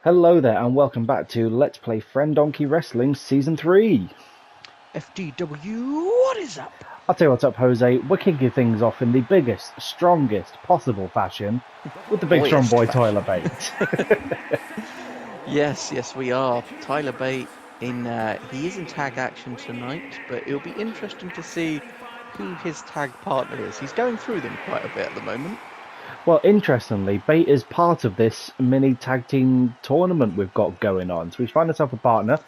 Hello there and welcome back to Let's Play Friendonkey Wrestling Season 3. FDW, what is up? I'll tell you what's up, Jose. We're kicking things off in the biggest, strongest possible fashion with the big strong boy Tyler Bate. Yes, we are. Tyler Bate he is in tag action tonight, but it'll be interesting to see who his tag partner is. He's going through them quite a bit at the moment. Well, interestingly, Bate is part of this mini tag team tournament we've got going on. So he's found himself a partner,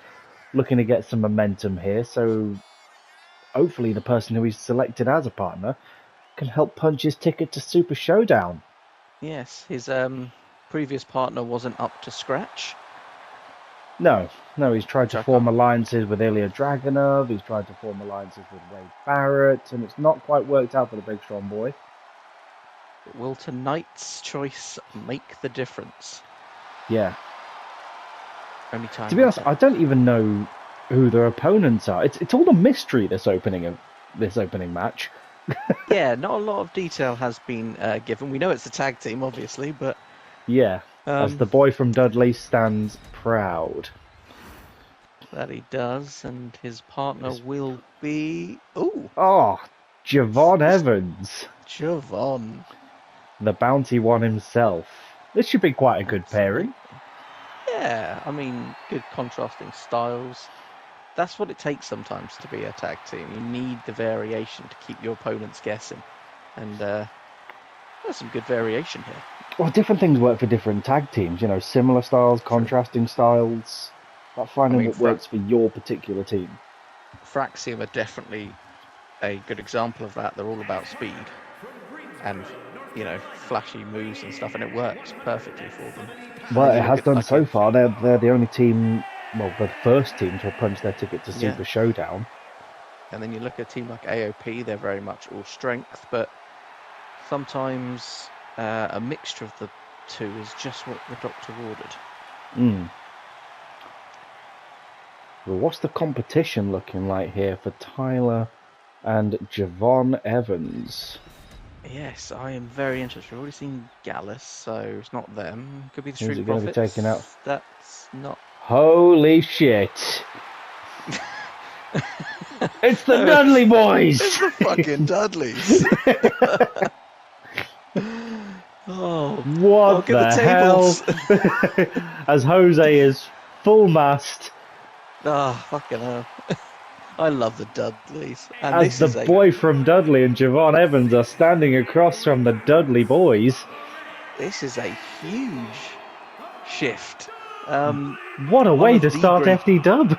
looking to get some momentum here. So hopefully the person who he's selected as a partner can help punch his ticket to Super Showdown. Yes, his previous partner wasn't up to scratch. No, he's tried to form alliances with Ilya Dragunov, he's tried to form alliances with Wade Barrett, and it's not quite worked out for the big strong boy. But will tonight's choice make the difference? Yeah. Only time. To be honest, I don't even know who their opponents are. It's all a mystery, this opening match. Yeah, not a lot of detail has been given. We know it's a tag team, obviously, but... Yeah, as the boy from Dudley stands proud. That he does, and his partner will be... Ooh! Oh, Javon Evans. Javon. The bounty one himself. This should be quite a good pairing. Yeah, I mean, good contrasting styles. That's what it takes sometimes to be a tag team. You need the variation to keep your opponents guessing. And there's some good variation here. Well, different things work for different tag teams, you know, similar styles, contrasting styles, like finding what works for your particular team. Fraxium are definitely a good example of that. They're all about speed and, you know, flashy moves and stuff, and it works perfectly for them. Well, it has done so far. They're the only team, well, the first team to punch their ticket to Super Showdown. And then you look at a team like AOP, they're very much all strength, but sometimes a mixture of the two is just what the doctor ordered. Well, what's the competition looking like here for Tyler and Javon Evans? Yes, I am very interested. We've already seen Gallus, so it's not them. Could be the Who's Street it going to be taken out? That's not... Holy shit! It's the Dudley boys! It's the fucking Dudleys! Oh, what the hell? As Jose is full mast. Oh, fucking hell. I love the Dudleys. And as the boy from Dudley and Javon Evans are standing across from the Dudley boys. This is a huge shift. What a way to start FDW.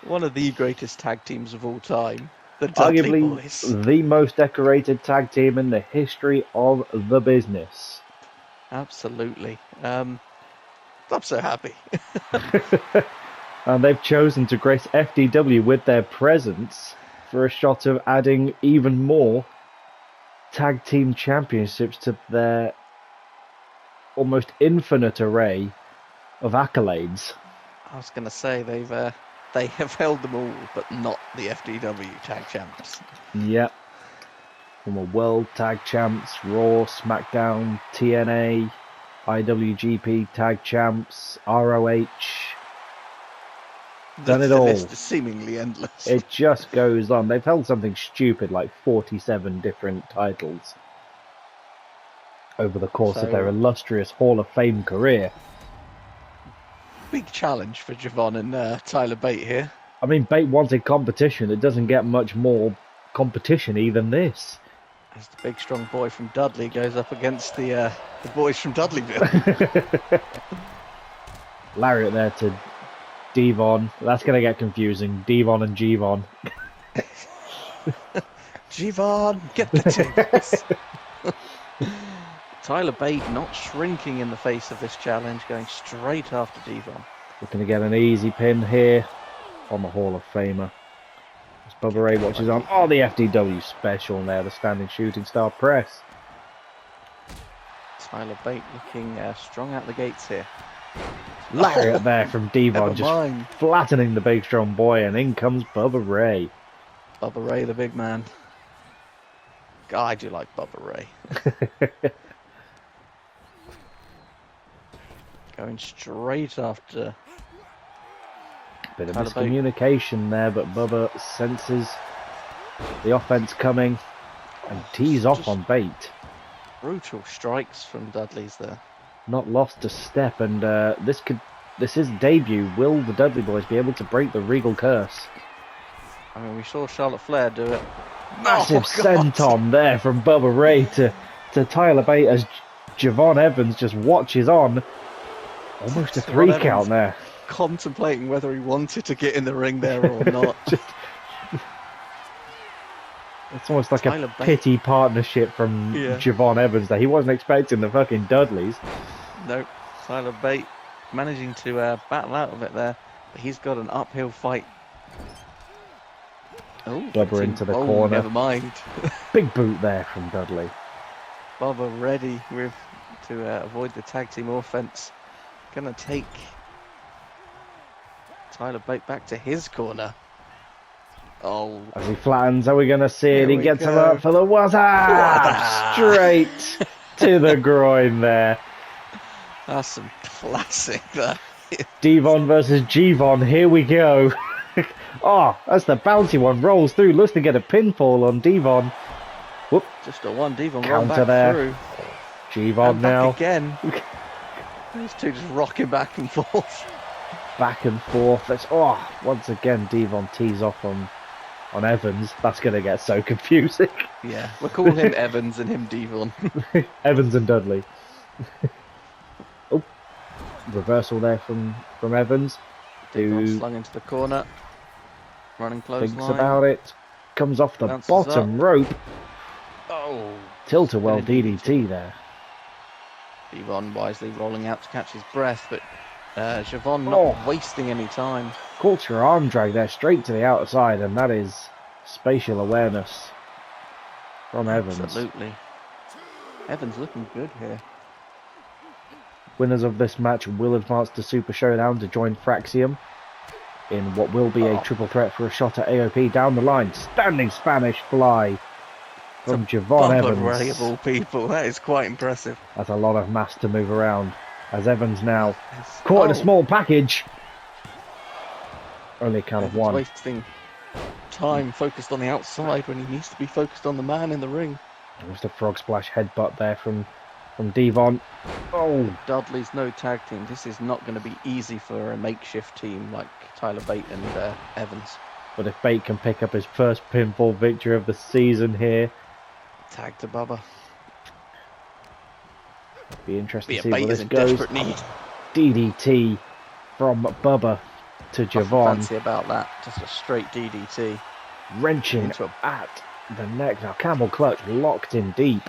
One of the greatest tag teams of all time. The Dudley Arguably boys. The most decorated tag team in the history of the business. Absolutely. I'm so happy. And they've chosen to grace FDW with their presence for a shot of adding even more tag team championships to their almost infinite array of accolades. I was going to say they have held them all, but not the FDW tag champs. Yep. Former world tag champs, Raw, Smackdown, TNA, IWGP tag champs, ROH. Done it all. The list is seemingly endless. It just goes on. They've held something stupid like 47 different titles over the course of their illustrious Hall of Fame career. Big challenge for Javon and Tyler Bate here. I mean, Bate wanted competition. It doesn't get much more competition-y than this. As the big strong boy from Dudley goes up against the boys from Dudleyville. Lariat there to Devon. That's going to get confusing. Devon and Gvon. Gvon, get the tables. Tyler Bate not shrinking in the face of this challenge, going straight after Devon. Looking to get an easy pin here on the Hall of Famer. As Bubba Ray watches on. Oh, the FDW special there, the standing shooting star press. Tyler Bate looking strong out the gates here. Lariat there from Devon, just flattening the big strong boy, and in comes Bubba Ray. Bubba Ray, the big man. God, I do like Bubba Ray. Going straight after. Bit of Tyler Bate. miscommunication there, but Bubba senses the offense coming and tees off on Bate. Brutal strikes from Dudley's there. Not lost a step, and this is debut. Will the Dudley boys be able to break the Regal curse? I mean, we saw Charlotte Flair do it. Massive senton there from Bubba Ray to Tyler Bate as Javon Evans just watches on. Almost a 3 count there. Contemplating whether he wanted to get in the ring there or not. It's almost like a pity partnership from Javon Evans there. He wasn't expecting the fucking Dudleys. Nope. Tyler Bate managing to battle out of it there. But he's got an uphill fight. Oh, Bubba into the corner. Never mind. Big boot there from Dudley. Bubba ready to avoid the tag team offense. Gonna take Tyler Bate back to his corner. Oh. As he flattens, are we going to see it? He gets him up for the WhatsApp! Straight to the groin there. That's some classic there. Devon versus Gvon, here we go. Oh, that's the bouncy one. Rolls through, looks to get a pinfall on Devon. Whoop. Just a one, Devon counter back there. Through. Gvon now. Again. These two just rocking back and forth. Back and forth. Once again, Devon tees off on Evans. That's going to get so confusing. Yeah, we'll call him Evans and him Devon. Evans and Dudley. Oh, reversal there from Evans. Devon slung into the corner. Running close Thinks line. about it. Comes off the Bounces bottom up. rope. Oh. Tilt-a-well DDT there. Devon wisely rolling out to catch his breath, but Javon not wasting any time. Culture arm drag there straight to the outside, and that is spatial awareness from Evans. Absolutely. Evans looking good here. Winners of this match will advance to Super Showdown to join Fraxium in what will be a triple threat for a shot at AOP down the line. Standing Spanish fly from Javon Evans. Array of all people. That is quite impressive. That's a lot of mass to move around. As Evans now caught in a small package. Only a count of one. Wasting time focused on the outside when he needs to be focused on the man in the ring. Just a frog splash headbutt there from Devon. Oh, Dudley's no tag team. This is not going to be easy for a makeshift team like Tyler Bate and Evans. But if Bate can pick up his first pinfall victory of the season here, tag to Bubba. Be interesting to see Bate where is this in goes. desperate need. DDT from Bubba to Javon. Fancy about that. Just a straight DDT. Wrenching at the neck. Now camel clutch locked in deep.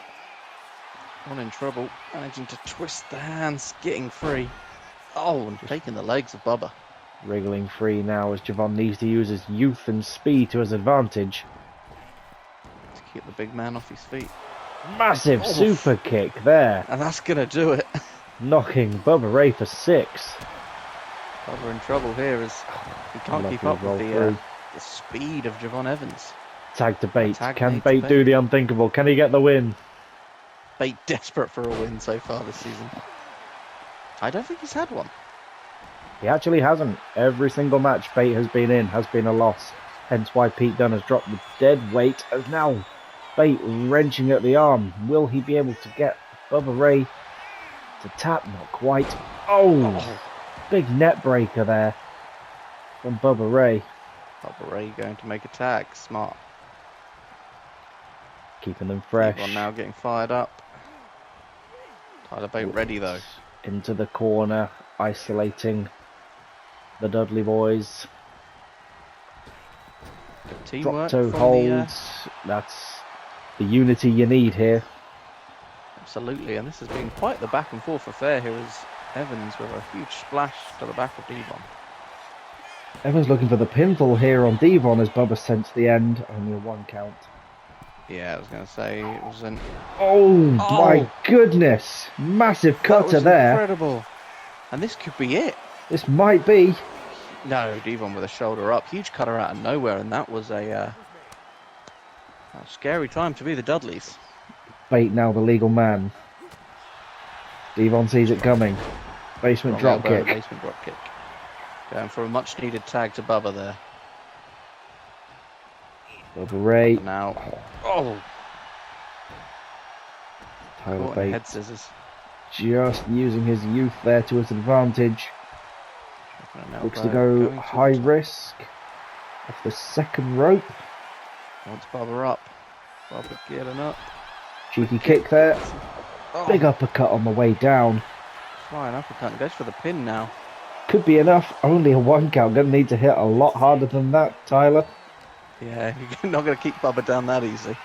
One in trouble. Managing to twist the hands. Getting free. Oh, and taking the legs of Bubba. Wriggling free now as Javon needs to use his youth and speed to his advantage. To keep the big man off his feet. Massive super kick there. And that's going to do it. Knocking Bubba Ray for 6. Bubba in trouble here as he can't keep up with the speed of Javon Evans. Tag to Bate. Can Bate do the unthinkable? Can he get the win? Bate desperate for a win so far this season. I don't think he's had one. He actually hasn't. Every single match Bate has been in has been a loss. Hence why Pete Dunne has dropped the dead weight. As now Bate wrenching at the arm. Will he be able to get Bubba Ray to tap? Not quite. Oh. Big net breaker there from Bubba Ray. Bubba Ray going to make a tag. Smart. Keeping them fresh. One now getting fired up. Tyler Bate ready though. Into the corner, isolating the Dudley boys. Good teamwork. Drop toe holds. That's the unity you need here. Absolutely, and this has been quite the back and forth affair here as Evans with a huge splash to the back of Devon. Evans looking for the pinfall here on Devon as Bubba sensed the end. Only a 1 count. Yeah, I was going to say it was an... Oh my goodness! Massive cutter there. Incredible. And this could be it. This might be. No, Devon with a shoulder up. Huge cutter out of nowhere, and that was a scary time to be the Dudleys. Bate now the legal man. Devon sees it coming. Basement Wrong drop elbow, kick. basement drop kick. Going for a much needed tag to Bubba there. Bubba Ray. Bubba now. Oh! Tyler Caught in Bate. head scissors. Just using his youth there to his advantage. Looks to go high risk. Off the second rope. Wants Bubba up. Bubba getting up. Cheeky kick there. Oh. Big uppercut on the way down. Flying uppercut. Goes for the pin now. Could be enough. Only a 1 count. Gonna need to hit a lot harder than that, Tyler. Yeah, you're not going to keep Bubba down that easy.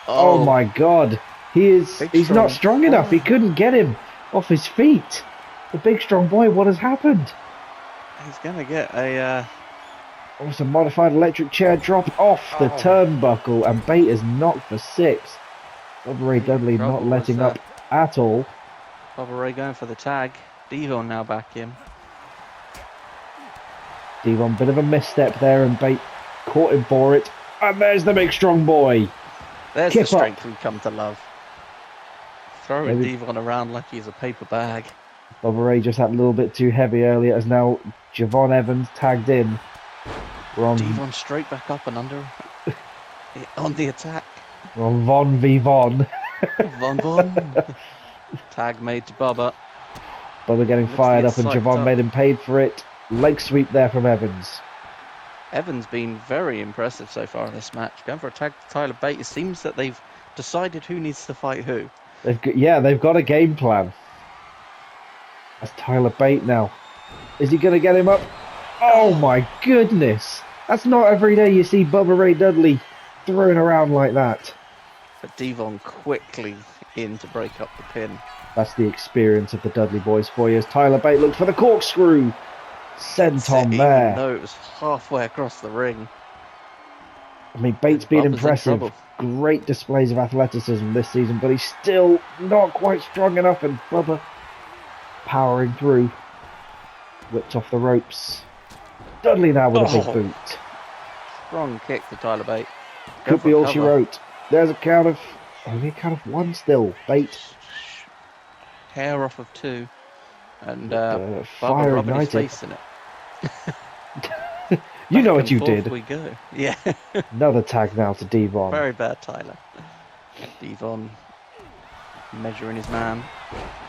Oh my god. He's not strong enough. He couldn't get him off his feet. The big strong boy, what has happened? He's going to get a... Almost a modified electric chair drop off the turnbuckle, and Bate is knocked for 6. Bubba Ray Dudley not letting up at all. Bubba Ray going for the tag. Devon now back in. Devon, bit of a misstep there, and Bate caught him for it. And there's the big strong boy. There's the strength we've come to love. Throwing Devon around like he's a paper bag. Bubba Ray just had a little bit too heavy earlier, as now Javon Evans tagged in. Devon straight back up and under on the attack. We're on Von v Von. Von. Tag made to Bubba. Bubba getting fired up, and Javon made him paid for it. Leg sweep there from Evans. Evans been very impressive so far in this match. Going for a tag to Tyler Bate. It seems that they've decided who needs to fight who. They've got a game plan. That's Tyler Bate now. Is he going to get him up? Oh my goodness. That's not every day you see Bubba Ray Dudley thrown around like that. But Devon quickly in to break up the pin. That's the experience of the Dudley boys for you, as Tyler Bate looked for the corkscrew. Senton there. Even though it was halfway across the ring. I mean, Bate's been impressive. Great displays of athleticism this season, but he's still not quite strong enough, and Bubba powering through. Whipped off the ropes. Dudley now with a big boot. Strong kick to Tyler Bate. Could be all she wrote. There's only a count of 1 still. Bate. Hair off of 2. And Bubba rubbing his face in it. You know what you did. We go. Yeah. Another tag now to Devon. Very bad, Tyler. Devon measuring his man.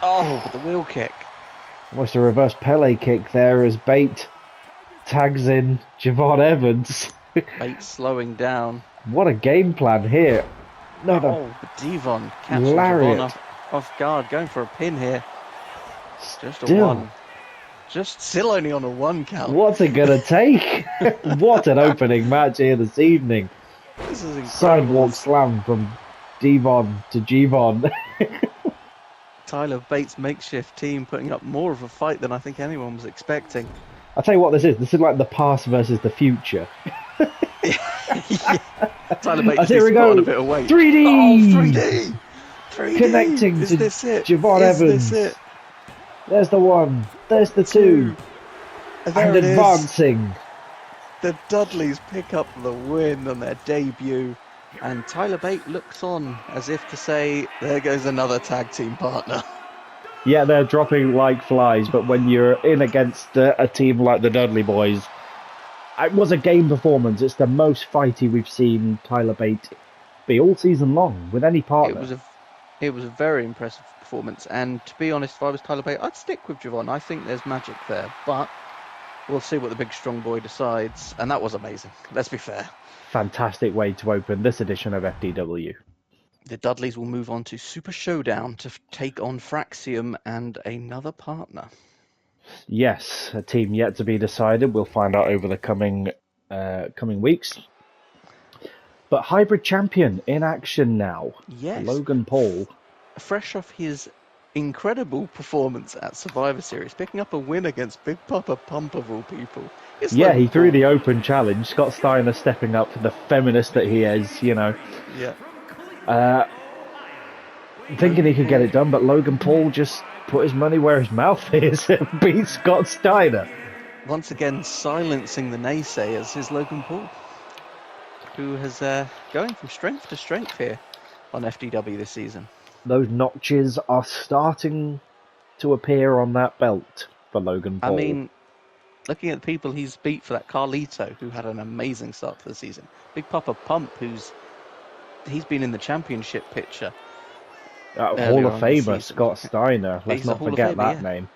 Oh, with the wheel kick. Almost a reverse Pele kick there as Bate tags in Javon Evans. Bate slowing down. What a game plan here. Devon catching Javon off guard, going for a pin here. Just a 1. Just still only on a 1 count. What's it gonna take? What an opening match here this evening. This is incredible. Sidewalk slam from Devon to Javon. Tyler Bates' makeshift team putting up more of a fight than I think anyone was expecting. I'll tell you what this is. This is like the past versus the future. Yeah. Tyler Bates here we go. on a bit of weight. 3D! Oh, 3D! 3D! Connecting is to this it? Javon Evans. This it? There's the 1. There's the 2. And advancing. The Dudleys pick up the win on their debut. And Tyler Bate looks on as if to say, there goes another tag team partner. Yeah, they're dropping like flies, but when you're in against a team like the Dudley boys, it was a game performance. It's the most fighty we've seen Tyler Bate be all season long with any partner. It was a very impressive performance, and to be honest, if I was Tyler Bate, I'd stick with Javon. I think there's magic there, but we'll see what the big strong boy decides, and that was amazing. Let's be fair. Fantastic way to open this edition of FDW. The Dudleys will move on to Super Showdown to take on Fraxium and another partner. Yes, a team yet to be decided. We'll find out over the coming weeks. But Hybrid Champion in action now. Yes. Logan Paul. Fresh off his incredible performance at Survivor Series, picking up a win against Big Papa Pump of all people. He threw the open challenge. Scott Steiner stepping up for the feminist that he is, you know. Yeah. Thinking he could get it done, but Logan Paul just put his money where his mouth is and beat Scott Steiner. Once again, silencing the naysayers is Logan Paul, who has going from strength to strength here on FDW this season. Those notches are starting to appear on that belt. for Logan Paul. I mean, looking at the people he's beat for that, Carlito, who had an amazing start to the season. Big Papa Pump, he's been in the championship picture. Hall of Famer Scott Steiner. Let's not forget that name.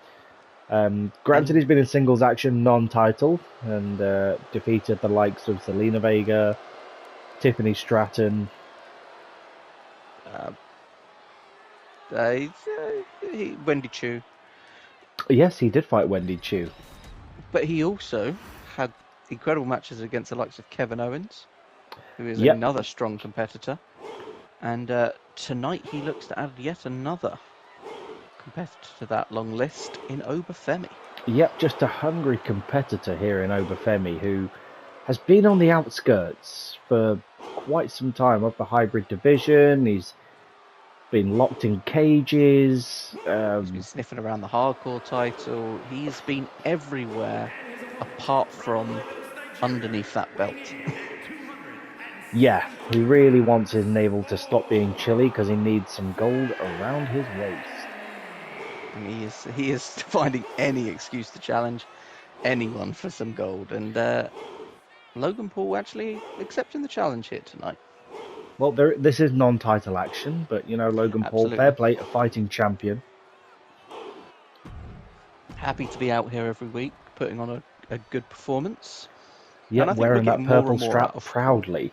Granted, he's been in singles action, non-title, and defeated the likes of Zelina Vega, Tiffany Stratton. Wendy Chu. Yes, he did fight Wendy Chu. But he also had incredible matches against the likes of Kevin Owens, who is another strong competitor. And tonight he looks to add yet another competitor to that long list in Obafemi. Yep, just a hungry competitor here in Obafemi, who has been on the outskirts for quite some time of the hybrid division. He's been locked in cages. He's been sniffing around the hardcore title. He's been everywhere apart from underneath that belt. Yeah, he really wants his navel to stop being chilly because he needs some gold around his waist. And he is finding any excuse to challenge anyone for some gold. And Logan Paul actually accepting the challenge here tonight. Well, this is non-title action, but you know, Logan Paul, fair play, a fighting champion. Happy to be out here every week, putting on a good performance. Yeah, wearing that purple strap proudly.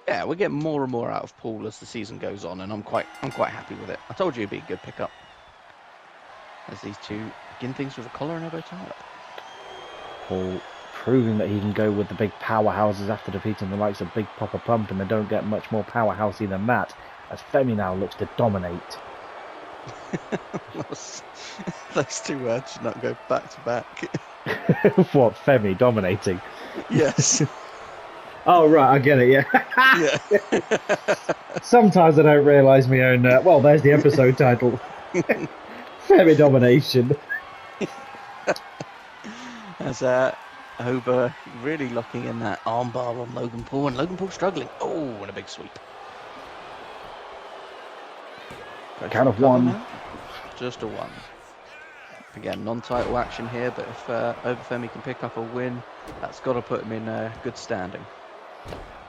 Yeah, we're getting more and more out of Paul as the season goes on, and I'm quite happy with it. I told you it'd be a good pickup. As these two begin things with a collar and elbow tie-up. Paul proving that he can go with the big powerhouses after defeating the likes of Big Papa Pump, and they don't get much more powerhousey than that, as Femi now looks to dominate. Those two words should not go back to back. What, Femi dominating? Yes. Oh, right, I get it, yeah. Yeah. Sometimes I don't realise my own... well, there's the episode title. Femidomination. As Oba really locking in that armbar on Logan Paul, and Logan Paul struggling. Oh, and a big sweep. Count of one. Now. Just a one. Again, non-title action here, but if Obafemi can pick up a win, that's got to put him in good standing.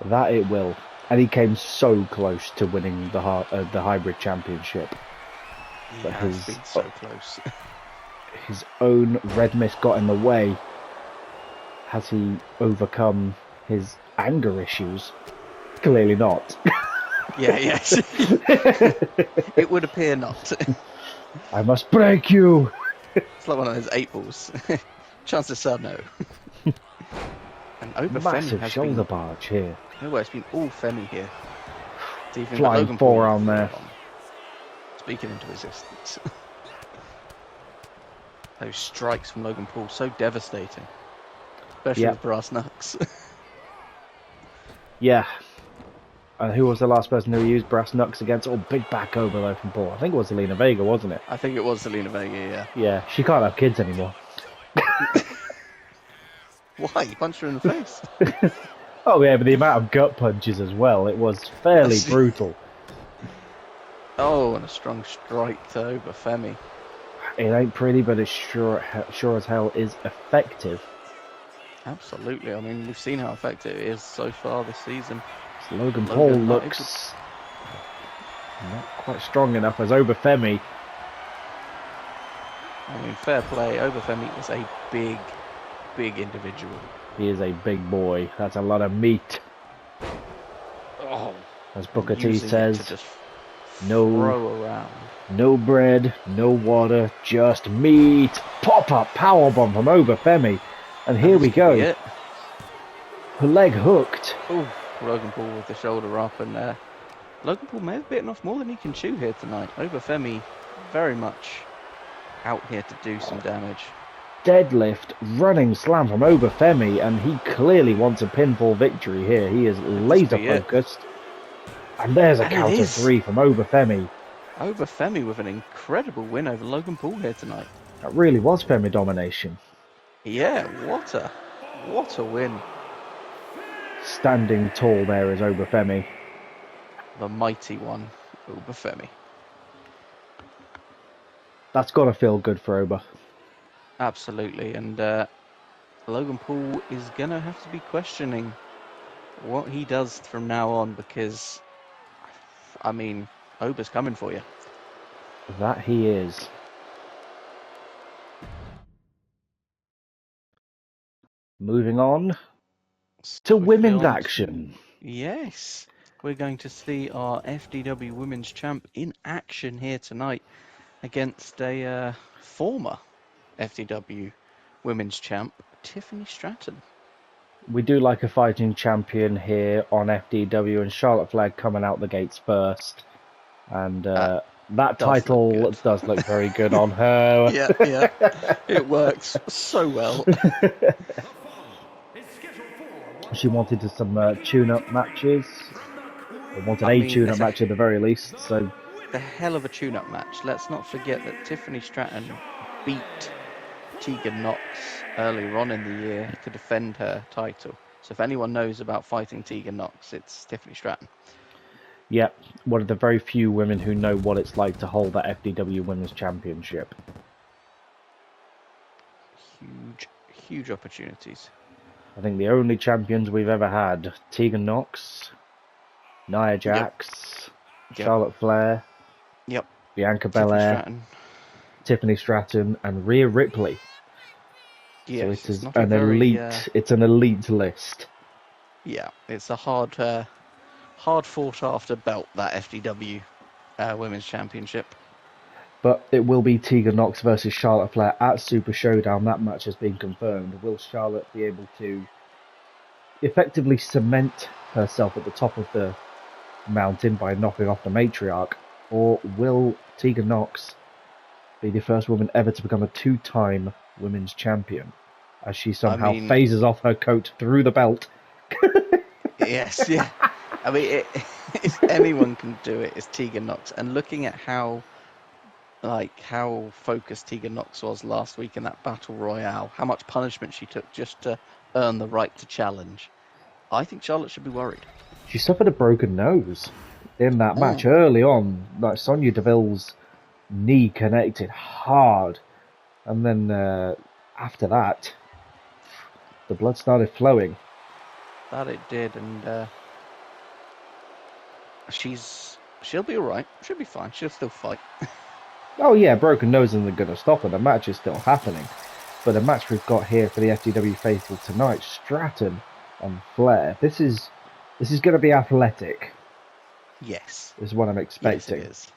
That it will. And he came so close to winning the hybrid championship. He has been so close. His own red mist got in the way. Has he overcome his anger issues? Clearly not. Yeah, yes. It would appear not. I must break you. It's like one of those 8 balls. Chances are no. And massive shoulder barge here. No, it's been all Femi here. Flying forearm there. Speaking into existence. Those strikes from Logan Paul, so devastating. Especially with brass knucks. Yeah. Who was the last person who used brass knucks against? Oh, big back over though from Paul. I think it was Zelina Vega, wasn't it? I think it was Zelina Vega, yeah. Yeah, she can't have kids anymore. Why? You punched her in the face? Oh yeah, but the amount of gut punches as well, it was fairly brutal. Oh, and a strong strike to Obafemi. It ain't pretty, but it's sure as hell is effective. Absolutely. I mean, we've seen how effective it is so far this season. So Logan Paul looks not quite strong enough as Obafemi. I mean, fair play. Obafemi is a big individual. He is a big boy. That's a lot of meat. Oh, as Booker T says, no bread, no water, just meat. Pop-up powerbomb from Obafemi. And here we go. Her leg hooked. Oh, Logan Paul with the shoulder up, and Logan Paul may have bitten off more than he can chew here tonight. Obafemi very much out here to do some damage. Deadlift, running slam from Obafemi, and he clearly wants a pinfall victory here. He is laser focused. And there's a count of 3 from Obafemi. Obafemi with an incredible win over Logan Paul here tonight. That really was Femidomination. Yeah, what a win. Standing tall there is Obafemi. The mighty one, Obafemi. That's got to feel good for Oba. Absolutely, and Logan Paul is going to have to be questioning what he does from now on because, I mean, Ober's coming for you. That he is. Moving on to women's action. Yes, we're going to see our FDW Women's Champ in action here tonight against a former FDW Women's Champ, Tiffany Stratton. We do like a fighting champion here on FDW, and Charlotte Flair coming out the gates first. And that title does look very good on her. Yeah. It works so well. She wanted some tune-up matches. Or wanted a tune-up match at the very least. So the hell of a tune-up match. Let's not forget that Tiffany Stratton beat Tegan Nox earlier on in the year to defend her title. So if anyone knows about fighting Tegan Nox, it's Tiffany Stratton. Yeah, one of the very few women who know what it's like to hold that FDW Women's Championship. Huge opportunities. I think the only champions we've ever had, Tegan Nox, Nia Jax, Charlotte Flair, Bianca Belair, Tiffany Stratton, and Rhea Ripley. Yes, so it is an elite. It's an elite list. Yeah, it's a hard fought after belt, that FDW Women's Championship. But it will be Tegan Nox versus Charlotte Flair at Super Showdown. That match has been confirmed. Will Charlotte be able to effectively cement herself at the top of the mountain by knocking off the matriarch? Or will Tegan Nox be the first woman ever to become a two-time women's champion, as she somehow phases off her coat through the belt? Yes, yeah. I mean, if anyone can do it, it's Tegan Nox. And looking at how focused Tegan Nox was last week in that Battle Royale, how much punishment she took just to earn the right to challenge, I think Charlotte should be worried. She suffered a broken nose in that match early on. Like Sonya Deville's knee connected hard, and then after that, the blood started flowing. That it did, and she'll be all right. She'll be fine. She'll still fight. Oh yeah, broken nose isn't going to stop her. The match is still happening. But the match we've got here for the FDW faithful tonight, Stratton and Flair. This is going to be athletic. Yes. Is what I'm expecting. Yes, it is.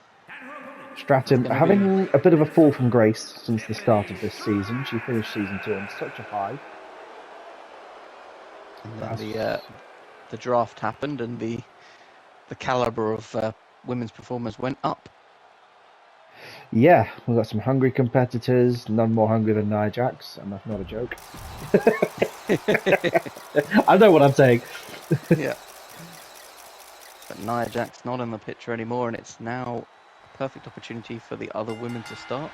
Stratton having a bit of a fall from grace since the start of this season. She finished season 2 on such a high. And then the draft happened, and the caliber of women's performers went up. Yeah, we've got some hungry competitors, none more hungry than Nia Jax, and that's not a joke. I know what I'm saying. Yeah. But Nia Jax not in the picture anymore, and it's now a perfect opportunity for the other women to start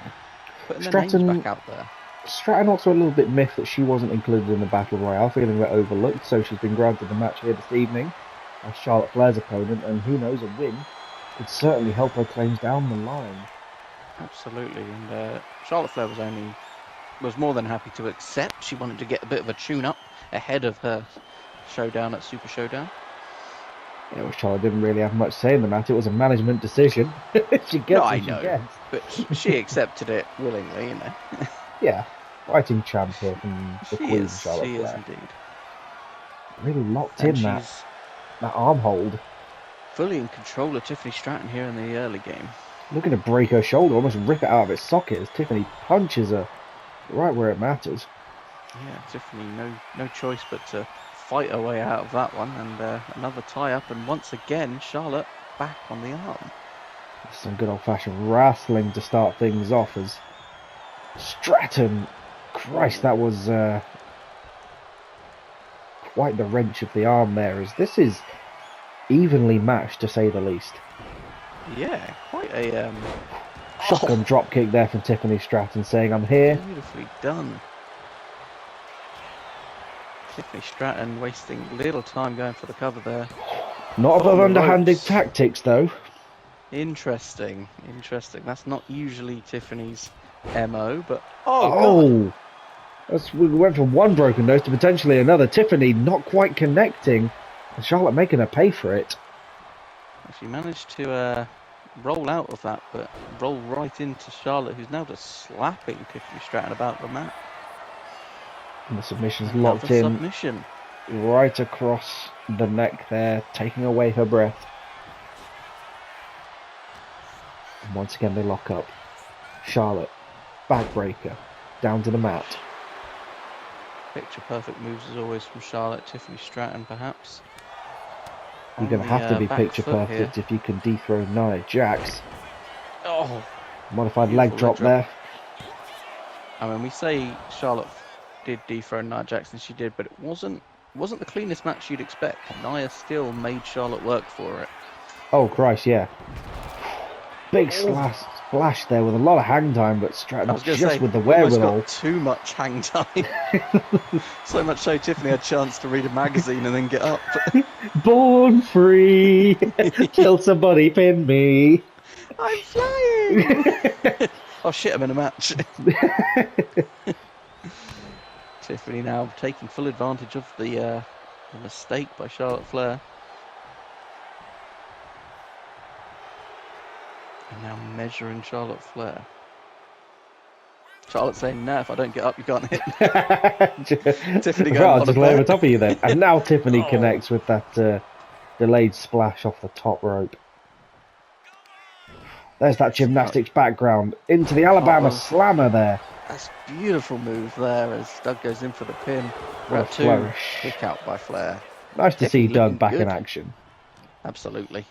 putting their names back out there. Stratton also a little bit miffed that she wasn't included in the Battle Royale, feeling a bit overlooked, so she's been granted the match here this evening as Charlotte Flair's opponent, and who knows, a win could certainly help her claims down the line. Absolutely, and Charlotte Flair was more than happy to accept. She wanted to get a bit of a tune-up ahead of her showdown at Super Showdown. Yeah, well, Charlotte didn't really have much say in the matter. It was a management decision. She gets what she gets. But she accepted it willingly, you know. Yeah, fighting champ here from the Queen, Charlotte Flair. She is indeed. Really locked in that arm hold. Fully in control of Tiffany Stratton here in the early game. Looking to break her shoulder, almost rip it out of its socket as Tiffany punches her right where it matters. Yeah, Tiffany, no choice but to fight her way out of that one, and another tie-up, and once again, Charlotte back on the arm. Some good old-fashioned wrestling to start things off as Stratton, Christ, that was quite the wrench of the arm there, as this is evenly matched to say the least. Yeah, quite a shotgun drop kick there from Tiffany Stratton, saying I'm here. Beautifully done. Tiffany Stratton wasting little time going for the cover there. Not above underhanded tactics though. Interesting. That's not usually Tiffany's MO, but We went from one broken nose to potentially another. Tiffany not quite connecting, and Charlotte making her pay for it. She managed to roll out of that, but roll right into Charlotte, who's now just slapping Tiffany Stratton about the mat. And the submission's Another locked in submission. right across the neck there, taking away her breath. And once again they lock up. Charlotte, backbreaker, down to the mat. Picture perfect moves as always from Charlotte. Tiffany Stratton, perhaps. You're going to have to be picture perfect if you can dethrone Nia Jax. Oh, modified leg drop there. I mean, we say Charlotte did dethrone Nia Jax, and she did, but it wasn't the cleanest match you'd expect. Nia still made Charlotte work for it. Oh Christ, yeah. Big splash there with a lot of hang time, but Stratton just with the wherewithal. Got too much hang time. So much so Tiffany had a chance to read a magazine and then get up. Born free till somebody pin me. I'm flying. Oh shit, I'm in a match. Tiffany now taking full advantage of the mistake by Charlotte Flair. And now measuring Charlotte Flair. Charlotte saying, "No, if I don't get up, you can't hit." Tiffany going, I'll just lay over top of you then. And now Tiffany connects with that delayed splash off the top rope. There's that gymnastics background into the Alabama slammer there. That's a beautiful move there as Doug goes in for the pin. What a flourish. Kick out by Flair. Nice to see Doug back in action. Absolutely.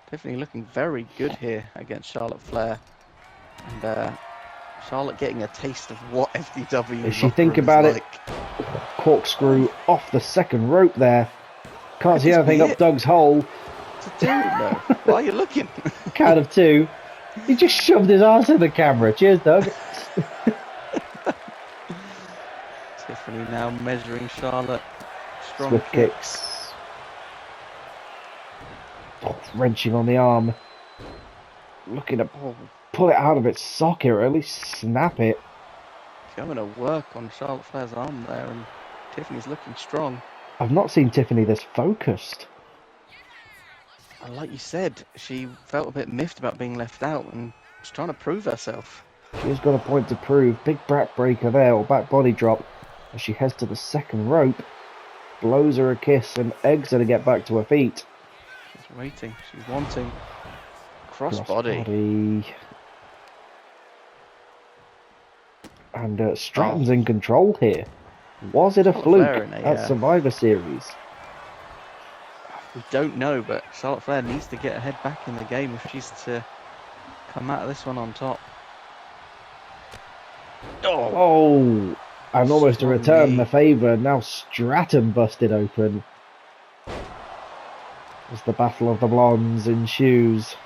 Tiffany looking very good here against Charlotte Flair. And Charlotte getting a taste of what FDW If you think about it, corkscrew off the second rope there. Can't see anything up Doug's hole. To do, no. Why are you looking? Count of two. He just shoved his ass in the camera. Cheers, Doug. Tiffany now measuring Charlotte. Strong Swift kicks. Wrenching on the arm. Looking to pull it out of its socket or at least snap it. Going to work on Charlotte Flair's arm there, and Tiffany's looking strong. I've not seen Tiffany this focused. And like you said, she felt a bit miffed about being left out and was trying to prove herself. She's got a point to prove. Big backbreaker there, or back body drop, as she heads to the second rope. Blows her a kiss and eggs her to get back to her feet. She's waiting, she's wanting. Crossbody. And Stratton's in control here. Was it a fluke at Survivor Series? We don't know, but Charlotte Flair needs to get her head back in the game if she's to come out of this one on top. Oh, and almost to return the favour. Now Stratton busted open. As the battle of the blondes ensues.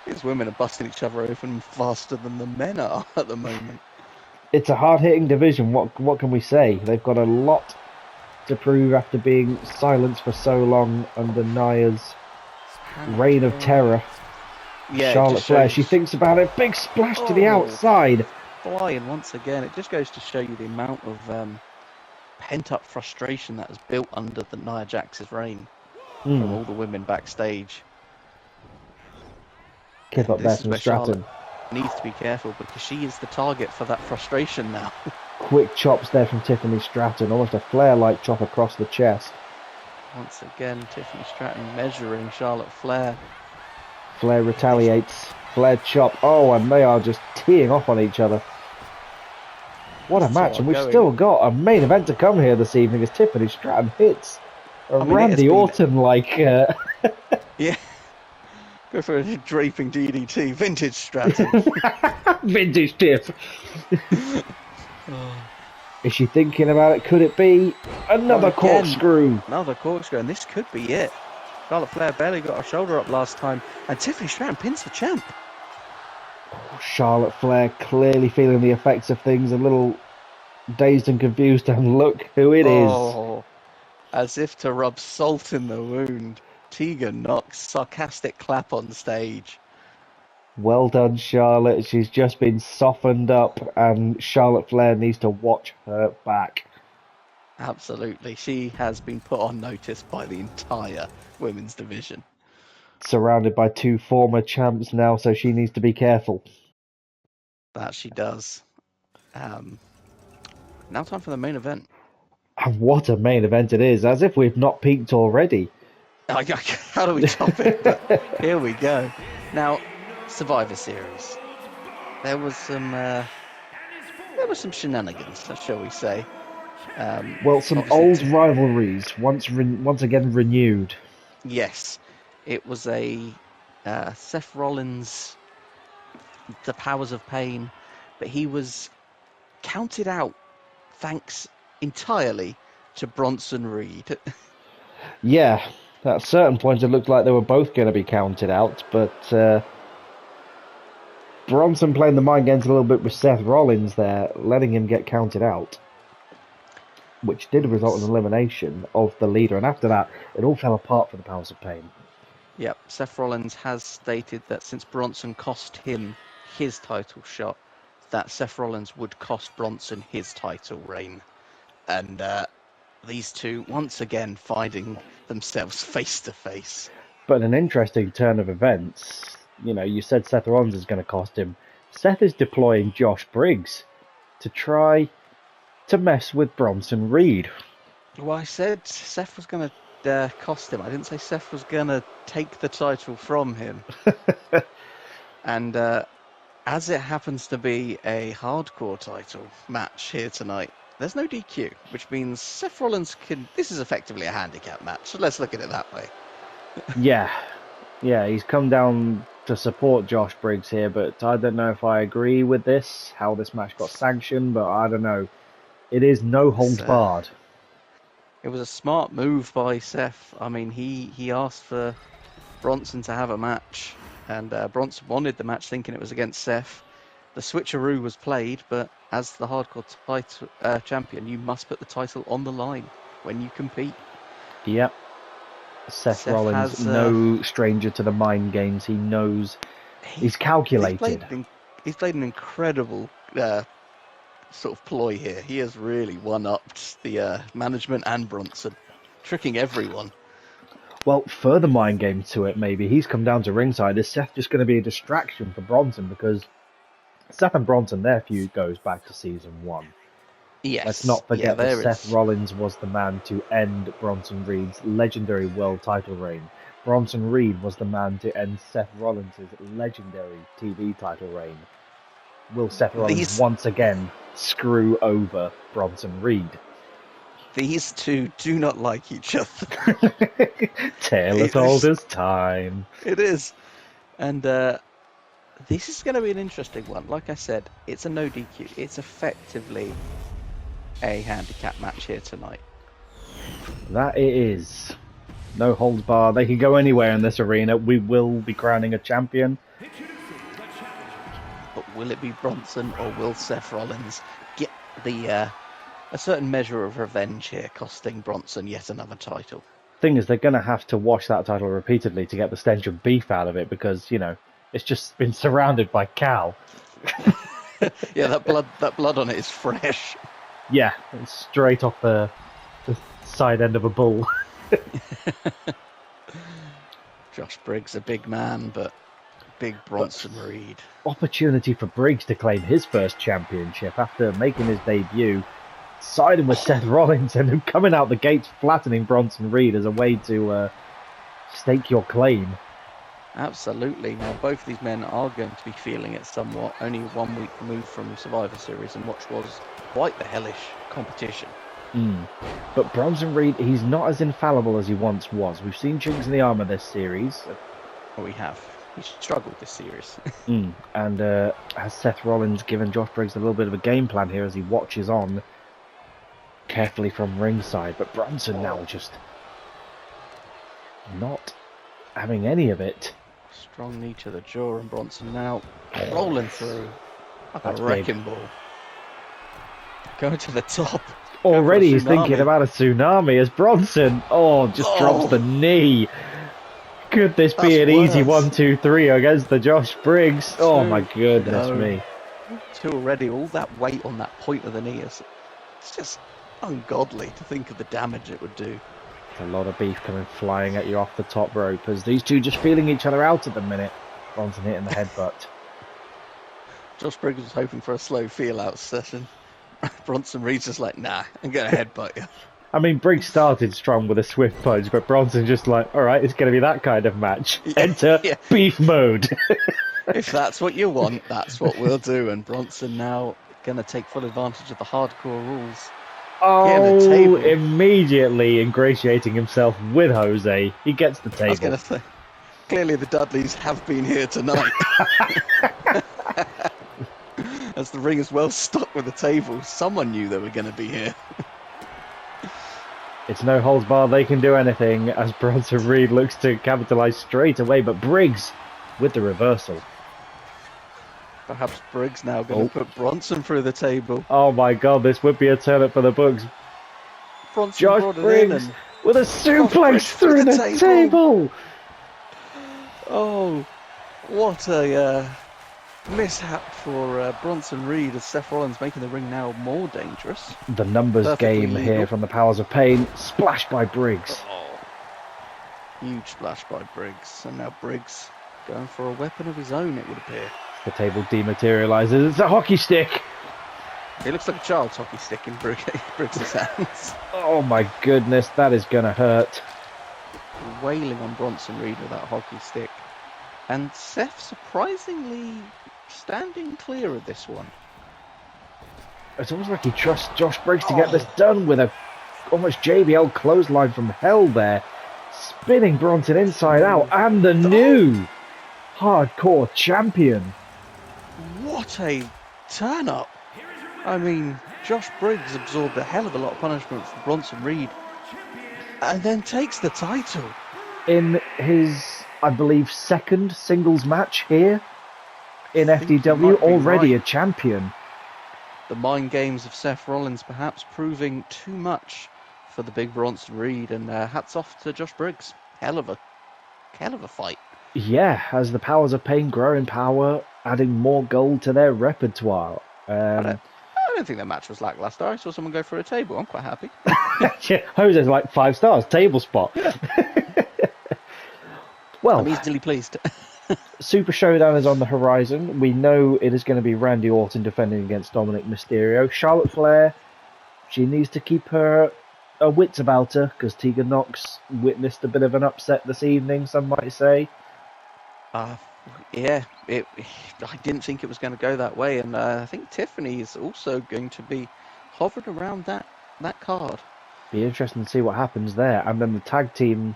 These women are busting each other open faster than the men are at the moment. It's a hard-hitting division. What can we say? They've got a lot to prove after being silenced for so long under Nia's reign of terror. Yeah, Charlotte Flair, she thinks about it. Big splash to the outside. Flying once again. It just goes to show you the amount of pent-up frustration that has built under the Nia Jax's reign from all the women backstage. Keep up there from Stratton. Needs to be careful because she is the target for that frustration now. Quick chops there from Tiffany Stratton, almost a Flair-like chop across the chest. Once again, Tiffany Stratton measuring Charlotte Flair. Flair retaliates. Flair chop. Oh, and they are just teeing off on each other. What a match, and we've still got a main event to come here this evening as Tiffany Stratton hits a Randy Orton-like... Yeah. Go for a draping DDT, vintage Stratton. Vintage Tiff. Is she thinking about it? Could it be another corkscrew? Another corkscrew, and this could be it. Charlotte Flair barely got her shoulder up last time, and Tiffany Stratton pins the champ. Oh, Charlotte Flair clearly feeling the effects of things, a little dazed and confused, and look who it is. As if to rub salt in the wound. Tegan Knox, sarcastic clap on stage. Well done, Charlotte. She's just been softened up, and Charlotte Flair needs to watch her back. Absolutely. She has been put on notice by the entire women's division. Surrounded by 2 former champs now, so she needs to be careful. That she does. Now time for the main event. And what a main event it is, as if we've not peaked already. How do we top it? But here we go. Now, Survivor Series. There was some shenanigans, shall we say? Well, some old rivalries once again renewed. Yes, it was a Seth Rollins, the powers of pain, but he was counted out thanks entirely to Bronson Reed. Yeah, at certain points it looked like they were both going to be counted out, but Bronson playing the mind games a little bit with Seth Rollins there, letting him get counted out, which did result in elimination of the leader, and after that it all fell apart for the powers of pain. Yep, Seth Rollins has stated that since Bronson cost him his title shot, that Seth Rollins would cost Bronson his title reign. And these two, once again, finding themselves face to face. But an interesting turn of events, you said Seth Rollins is going to cost him. Seth is deploying Josh Briggs to try to mess with Bronson Reed. Well, I said Seth was going to cost him. I didn't say Seth was going to take the title from him. And as it happens to be a hardcore title match here tonight, there's no DQ, which means Seth Rollins can... This is effectively a handicap match, so let's look at it that way. Yeah, he's come down to support Josh Briggs here, but I don't know if I agree with this, how this match got sanctioned, but I don't know. It is no holds barred. It was a smart move by Seth. I mean, he asked for Bronson to have a match, and Bronson wanted the match thinking it was against Seth. The switcheroo was played, but as the hardcore title champion, you must put the title on the line when you compete. Yep. Seth Rollins, no stranger to the mind games. He knows. He's calculated. He's played an incredible sort of ploy here. He has really one-upped the management and Bronson, tricking everyone. Well, further mind games to it, maybe. He's come down to ringside. Is Seth just going to be a distraction for Bronson? Because Seth and Bronson, their feud goes back to season 1. Yes. Let's not forget that Seth Rollins was the man to end Bronson Reed's legendary world title reign. Bronson Reed was the man to end Seth Rollins' legendary TV title reign. Will Seth Rollins once again screw over Bronson Reed? These two do not like each other. Tale as old as time. It is. And this is going to be an interesting one. Like I said, it's a no DQ. It's effectively a handicap match here tonight. That it is. No holds barred. They can go anywhere in this arena. We will be crowning a champion. But will it be Bronson or will Seth Rollins get a certain measure of revenge here, costing Bronson yet another title? Thing is, they're going to have to wash that title repeatedly to get the stench of beef out of it because, it's just been surrounded by cow. Yeah, that blood on it is fresh. Yeah, it's straight off the side end of a bull. Josh Briggs, a big man, but big Bronson Reed. Opportunity for Briggs to claim his first championship after making his debut, siding with Seth Rollins and coming out the gates flattening Bronson Reed as a way to stake your claim. Absolutely. Now, both of these men are going to be feeling it somewhat. Only 1 week removed from Survivor Series, and what was quite the hellish competition. But Bronson Reed, he's not as infallible as he once was. We've seen chinks in the armour this series. We have. He's struggled this series. And has Seth Rollins given Josh Briggs a little bit of a game plan here as he watches on carefully from ringside? But Bronson now just not having any of it. Strong knee to the jaw, and Bronson now rolling through like a wrecking ball. Going to the top. Already he's thinking about a tsunami as Bronson, just drops the knee. Could this be an easy 1-2-3 against the Josh Briggs? Oh my goodness me. Two already, all that weight on that point of the knee it's just ungodly to think of the damage it would do. A lot of beef coming flying at you off the top rope as these two just feeling each other out at the minute. Bronson hitting the headbutt. Josh Briggs was hoping for a slow feel-out session. Bronson Reed's just like, nah, I'm going to headbutt you. I mean, Briggs started strong with a swift punch, but Bronson's just like, alright, it's going to be that kind of match. Enter beef mode. If that's what you want, that's what we'll do. And Bronson now going to take full advantage of the hardcore rules. Oh, immediately ingratiating himself with Jose. He gets the table. I was going to say, clearly the Dudleys have been here tonight. As the ring is well stocked with the table, someone knew they were going to be here. It's no holds barred, they can do anything as Bronson Reed looks to capitalise straight away, but Briggs with the reversal. Perhaps Briggs now going to put Bronson through the table. Oh my god, this would be a turn up for the books. Bronson Josh Briggs with a suplex through the table. Oh, what a mishap for Bronson Reed as Seth Rollins making the ring now more dangerous. The numbers Perfectly game legal. here from the Powers of Pain. Splash by Briggs. Huge splash by Briggs. And now Briggs going for a weapon of his own, it would appear. The table dematerializes. It's a hockey stick. It looks like a child's hockey stick in Briggs' hands. Oh my goodness, that is going to hurt. Wailing on Bronson Reed with that hockey stick. And Seth surprisingly standing clear of this one. It's almost like he trusts Josh Briggs to get this done with a almost JBL clothesline from hell there. Spinning Bronson inside out and the new hardcore champion. What a turn up. I mean, Josh Briggs absorbed a hell of a lot of punishment from Bronson Reed and then takes the title. In his, I believe, second singles match here in FDW, already a champion. The mind games of Seth Rollins perhaps proving too much for the big Bronson Reed, and hats off to Josh Briggs. Hell of a fight. Yeah, as the Powers of Pain grow in power, adding more gold to their repertoire. I don't think that match was lackluster. I saw someone go for a table. I'm quite happy. Yeah, Jose's like 5 stars, table spot. Yeah. Well, I'm easily pleased. Super Showdown is on the horizon. We know it is going to be Randy Orton defending against Dominic Mysterio. Charlotte Flair, she needs to keep her wits about her because Tegan Nox witnessed a bit of an upset this evening, some might say. Yeah, I didn't think it was going to go that way, and I think Tiffany is also going to be hovering around that card. Be interesting to see what happens there. And then the tag team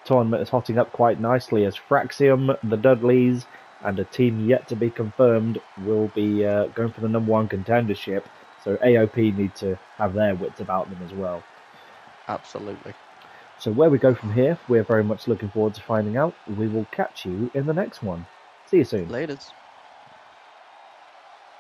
tournament is hotting up quite nicely as Fraxium, the Dudleys, and a team yet to be confirmed will be going for the #1 contendership. So AOP need to have their wits about them as well. Absolutely. So where we go from here, we're very much looking forward to finding out. We will catch you in the next one. See you soon. Laters.